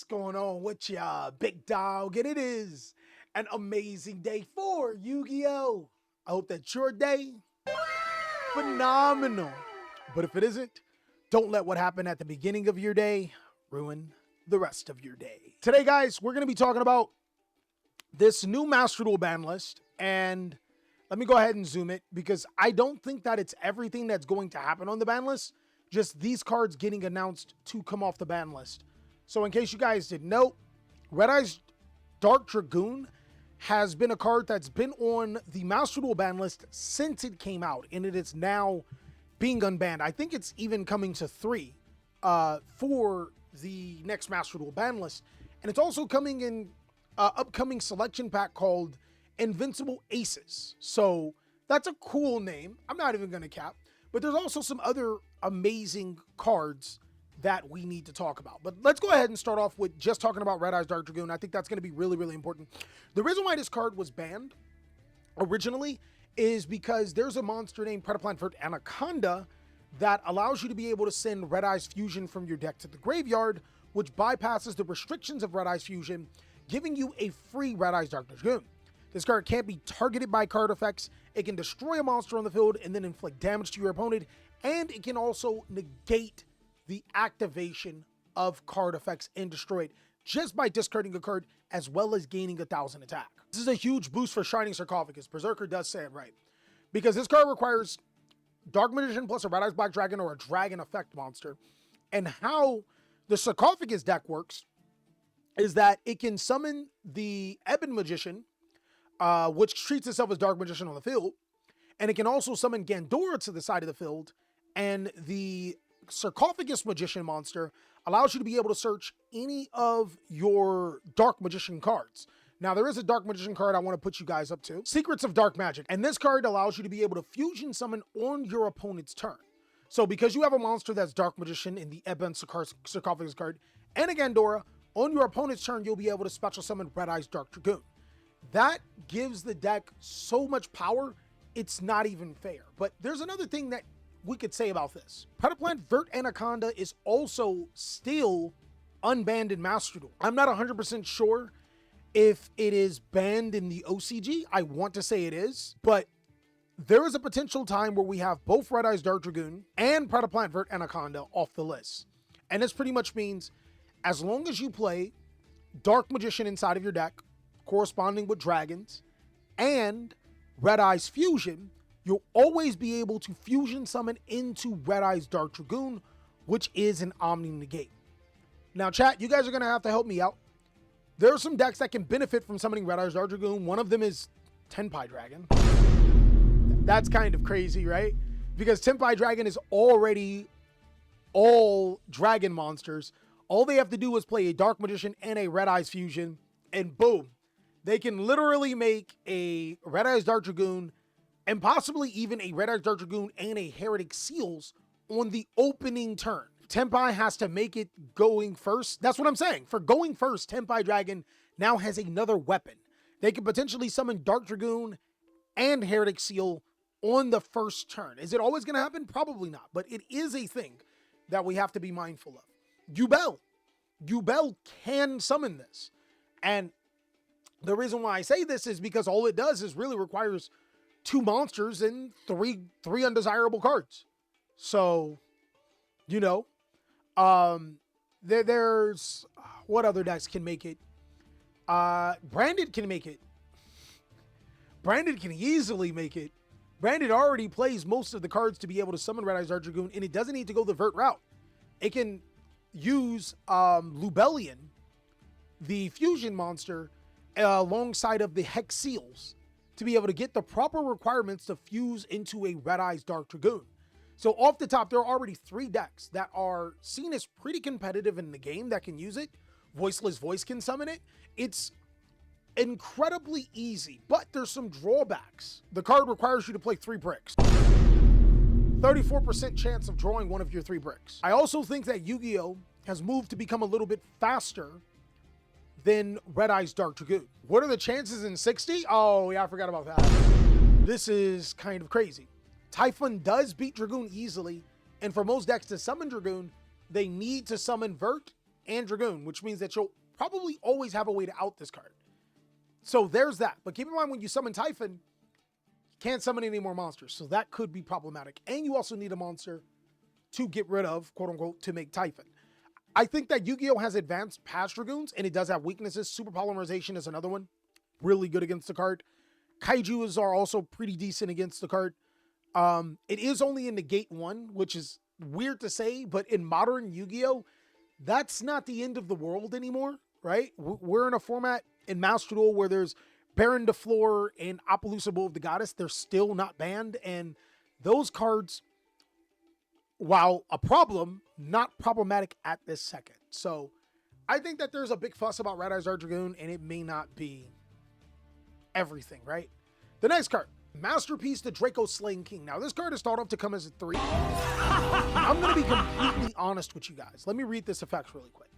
going on with ya, big dog? And it is an amazing day for Yu-Gi-Oh! I hope that your day phenomenal. But if it isn't, don't let what happened at the beginning of your day ruin the rest of your day. Today, guys, we're going to be talking about this new Master Duel ban list. And let me go ahead and zoom it because I don't think that it's everything that's going to happen on the ban list. Just these cards getting announced to come off the ban list. So in case you guys didn't know, Red Eye's Dark Dragoon has been a card that's been on the Master Duel ban list since it came out, and it is now being unbanned. I think it's even coming to 3 for the next Master Duel ban list. And it's also coming in upcoming selection pack called Invincible Aces. So that's a cool name. I'm not even going to cap. But there's also some other amazing cards that we need to talk about. But let's go ahead and start off with just talking about Red Eye's Dark Dragoon. I think that's going to be really, really important. The reason why this card was banned originally is because there's a monster named Predaplant Anaconda that allows you to be able to send Red Eye's Fusion from your deck to the graveyard, which bypasses the restrictions of Red Eye's Fusion, giving you a free Red Eye's Dark Dragoon. This card can't be targeted by card effects. It can destroy a monster on the field and then inflict damage to your opponent, and it can also negate the activation of card effects and destroy it just by discarding a card as well as gaining 1,000 attack. This is a huge boost for Shining Sarcophagus. Berserker does say it right. Because this card requires Dark Magician plus a Red Eyes Black Dragon or a Dragon Effect monster. And how the Sarcophagus deck works is that it can summon the Ebon Magician, which treats itself as Dark Magician on the field. And it can also summon Gandora to the side of the field. And the Sarcophagus Magician monster allows you to be able to search any of your Dark Magician cards. Now, there is a Dark Magician card I want to put you guys up to. Secrets of Dark Magic. And this card allows you to be able to fusion summon on your opponent's turn. So because you have a monster that's Dark Magician in the Ebon Sarcophagus card and a Gandora, on your opponent's turn, you'll be able to special summon Red Eye's Dark Dragoon. That gives the deck so much power, it's not even fair. But there's another thing that we could say about this. Predaplant Anaconda is also still unbanned in Master Duel. I'm not 100% sure if it is banned in the OCG. I want to say it is, but there is a potential time where we have both Red Eye's Dark Dragoon and Predaplant Anaconda off the list. And this pretty much means as long as you play Dark Magician inside of your deck, corresponding with dragons, and Red Eye's Fusion, you'll always be able to fusion summon into Red Eye's Dark Dragoon, which is an Omni Negate. Now, chat, you guys are going to have to help me out. There are some decks that can benefit from summoning Red Eye's Dark Dragoon. One of them is Tenpai Dragon. That's kind of crazy, right? Because Tenpai Dragon is already all dragon monsters. All they have to do is play a Dark Magician and a Red Eye's Fusion, and boom. They can literally make a Red Eye's Dark Dragoon and possibly even a Red Eye's Dark Dragoon and a Heretic Seals on the opening turn. Tenpai has to make it going first. That's what I'm saying. For going first, Tenpai Dragon now has another weapon. They can potentially summon Dark Dragoon and Heretic Seal on the first turn. Is it always going to happen? Probably not. But it is a thing that we have to be mindful of. Yubel can summon this. And the reason why I say this is because all it does is really requires 2 monsters and three undesirable cards. So, you know, there's what other decks can make it? Branded can make it. Branded can easily make it. Branded already plays most of the cards to be able to summon Red Eye's Dark Dragoon, and it doesn't need to go the vert route. It can use Lubellion, the fusion monster, alongside of the Hex Seals to be able to get the proper requirements to fuse into a Red Eye's Dark Dragoon. So off the top, there are already 3 decks that are seen as pretty competitive in the game that can use it. Voiceless Voice can summon it. It's incredibly easy, but there's some drawbacks. The card requires you to play 3 bricks. 34% chance of drawing one of your 3 bricks. I also think that Yu-Gi-Oh! Has moved to become a little bit faster than Red Eye's Dark Dragoon. What are the chances in 60? Oh, yeah, I forgot about that. This is kind of crazy. Typhon does beat Dragoon easily, and for most decks to summon Dragoon, they need to summon Vert and Dragoon, which means that you'll probably always have a way to out this card. So there's that. But keep in mind, when you summon Typhon, you can't summon any more monsters. So that could be problematic. And you also need a monster to get rid of, quote unquote, to make Typhon. I think that Yu-Gi-Oh! Has advanced past Dragoons, and it does have weaknesses. Super Polymerization is another one. Really good against the card. Kaijus are also pretty decent against the card. It is only in Negate 1, which is weird to say, but in modern Yu-Gi-Oh! That's not the end of the world anymore, right? We're in a format in Master Duel where there's Baron de Fleur and Appaloosa Bow of the Goddess. They're still not banned, and those cards, while a problem, not problematic at this second. So I think that there's a big fuss about Red Eyes Art Dragoon, and it may not be everything, right? The next card, Masterpiece, the Draco Slaying King. Now, this card is thought of to come as a 3. I'm going to be completely honest with you guys. Let me read this effect really quick.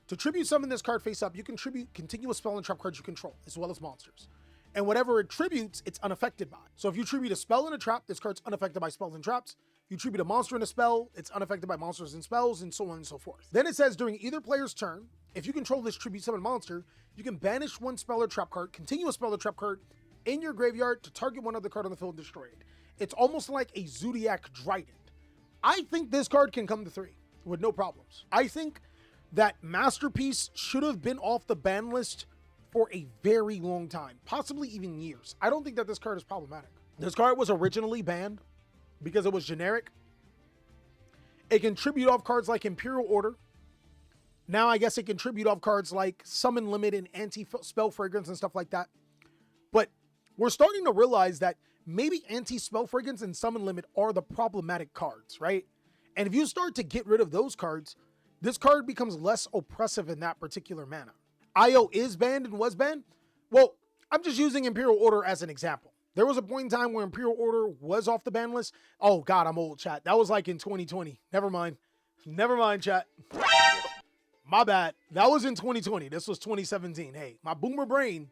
To tribute summon this card face up, you can tribute continuous spell and trap cards you control, as well as monsters. And whatever it tributes, it's unaffected by. So if you tribute a spell and a trap, this card's unaffected by spells and traps. You tribute a monster and a spell, it's unaffected by monsters and spells, and so on and so forth. Then it says, during either player's turn, if you control this tribute summon monster, you can banish one spell or trap card, continue a spell or trap card in your graveyard to target one other card on the field and destroy it. It's almost like a Zodiac Trident. I think this card can come to 3 with no problems. I think that Masterpiece should have been off the ban list for a very long time, possibly even years. I don't think that this card is problematic. This card was originally banned because it was generic. It can tribute off cards like Imperial Order. Now I guess it can tribute off cards like Summon Limit and Anti-Spell Fragrance and stuff like that. But we're starting to realize that maybe Anti-Spell Fragrance and Summon Limit are the problematic cards, right? And if you start to get rid of those cards, this card becomes less oppressive in that particular manner. IO is banned and was banned. Well, I'm just using Imperial Order as an example. There was a point in time where Imperial Order was off the ban list. Oh God, I'm old, chat. That was like in 2020. Never mind. Never mind, chat. My bad. That was in 2020. This was 2017. Hey, my boomer brain.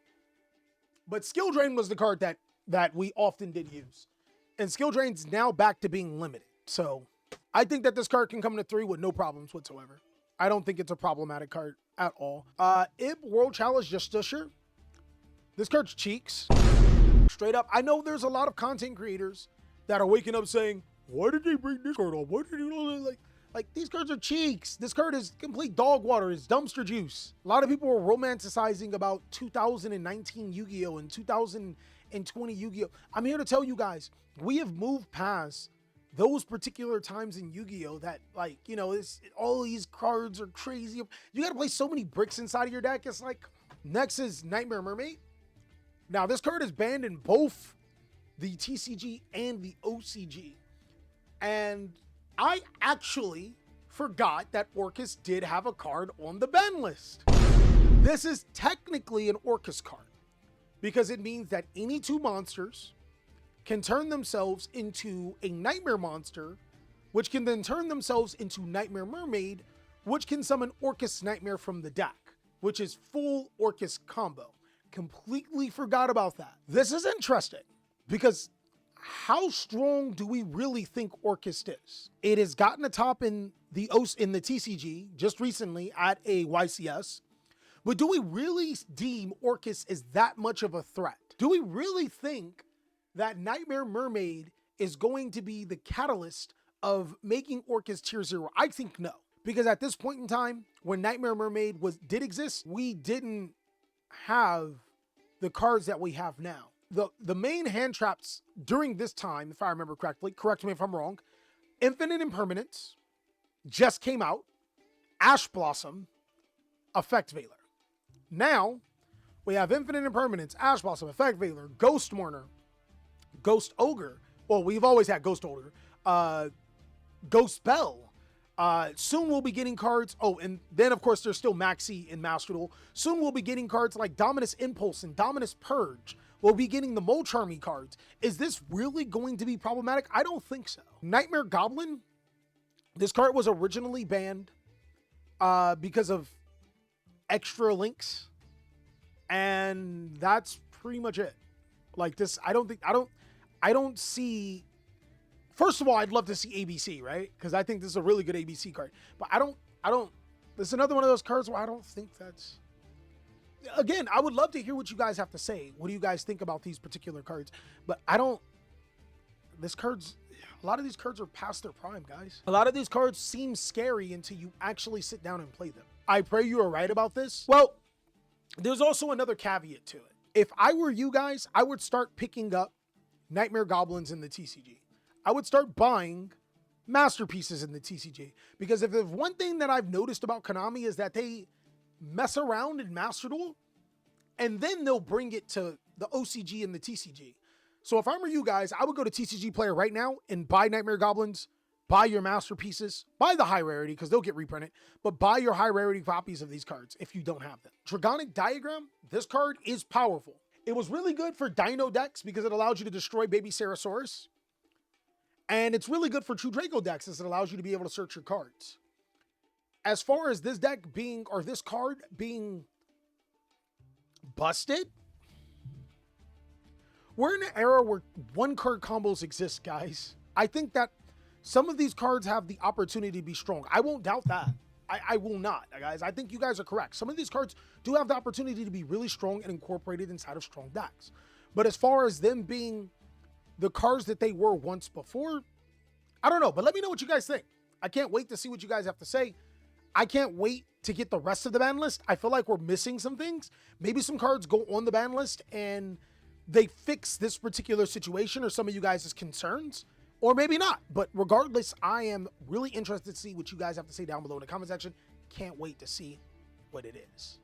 But Skill Drain was the card that we often did use. And Skill Drain's now back to being limited. So I think that this card can come to 3 with no problems whatsoever. I don't think it's a problematic card at all. Ib World Chalice Justiciar. This card's cheeks. Straight up. I know there's a lot of content creators that are waking up saying, why did they bring this card up? Why did you like these cards are cheeks. This card is complete dog water. It's dumpster juice. A lot of people are romanticizing about 2019 Yu-Gi-Oh! And 2020 Yu-Gi-Oh! I'm here to tell you guys, we have moved past those particular times in Yu-Gi-Oh! That, like, you know, all these cards are crazy. You got to play so many bricks inside of your deck. It's like, next is Knightmare Mermaid. Now, this card is banned in both the TCG and the OCG. And I actually forgot that Orcust did have a card on the ban list. This is technically an Orcust card because it means that any 2 monsters can turn themselves into a Nightmare monster, which can then turn themselves into Knightmare Mermaid, which can summon Orcust Nightmare from the deck, which is full Orcust combo. Completely forgot about that. This is interesting because how strong do we really think Orcust is? It has gotten a top in the TCG just recently at a YCS, but do we really deem Orcust as that much of a threat? Do we really think that Knightmare Mermaid is going to be the catalyst of making Orcust tier 0? I think no, because at this point in time, when Knightmare Mermaid did exist, we didn't have the cards that we have now. The main hand traps during this time, if I remember correctly, correct me if I'm wrong, Infinite Impermanence just came out, Ash Blossom, Effect Veiler. Now, we have Infinite Impermanence, Ash Blossom, Effect Veiler, Ghost Mourner, Ghost Ogre. Well, we've always had Ghost Ogre. Ghost Bell. Soon we'll be getting cards. Oh, and then of course there's still Maxi in Master Duel. Soon we'll be getting cards like Dominus Impulse and Dominus Purge. We'll be getting the Molcharmy cards. Is this really going to be problematic? I don't think so. Knightmare Goblin. This card was originally banned because of extra links. And that's pretty much it. Like this, I don't see. First of all, I'd love to see ABC, right? Because I think this is a really good ABC card. But I don't This is another one of those cards where I don't think that's... Again, I would love to hear what you guys have to say. What do you guys think about these particular cards? But I don't... This card's... A lot of these cards are past their prime, guys. A lot of these cards seem scary until you actually sit down and play them. I pray you are right about this. Well, there's also another caveat to it. If I were you guys, I would start picking up Knightmare Goblins in the TCG. I would start buying masterpieces in the TCG. Because if there's one thing that I've noticed about Konami is that they mess around in Master Duel, and then they'll bring it to the OCG and the TCG. So if I were you guys, I would go to TCG Player right now and buy Knightmare Goblins, buy your masterpieces, buy the high rarity because they'll get reprinted, but buy your high rarity copies of these cards if you don't have them. Dragonic Diagram, this card is powerful. It was really good for Dino decks because it allows you to destroy Baby Sarasaurus. And it's really good for True Draco decks as it allows you to be able to search your cards. As far as this deck being, or this card being busted, we're in an era where one card combos exist, guys. I think that some of these cards have the opportunity to be strong. I won't doubt that. I will not, guys. I think you guys are correct. Some of these cards do have the opportunity to be really strong and incorporated inside of strong decks. But as far as them being the cards that they were once before, I don't know. But let me know what you guys think. I can't wait to see what you guys have to say. I can't wait to get the rest of the ban list. I feel like we're missing some things. Maybe some cards go on the ban list and they fix this particular situation or some of you guys' concerns, or maybe not. But regardless, I am really interested to see what you guys have to say down below in the comment section. Can't wait to see what it is.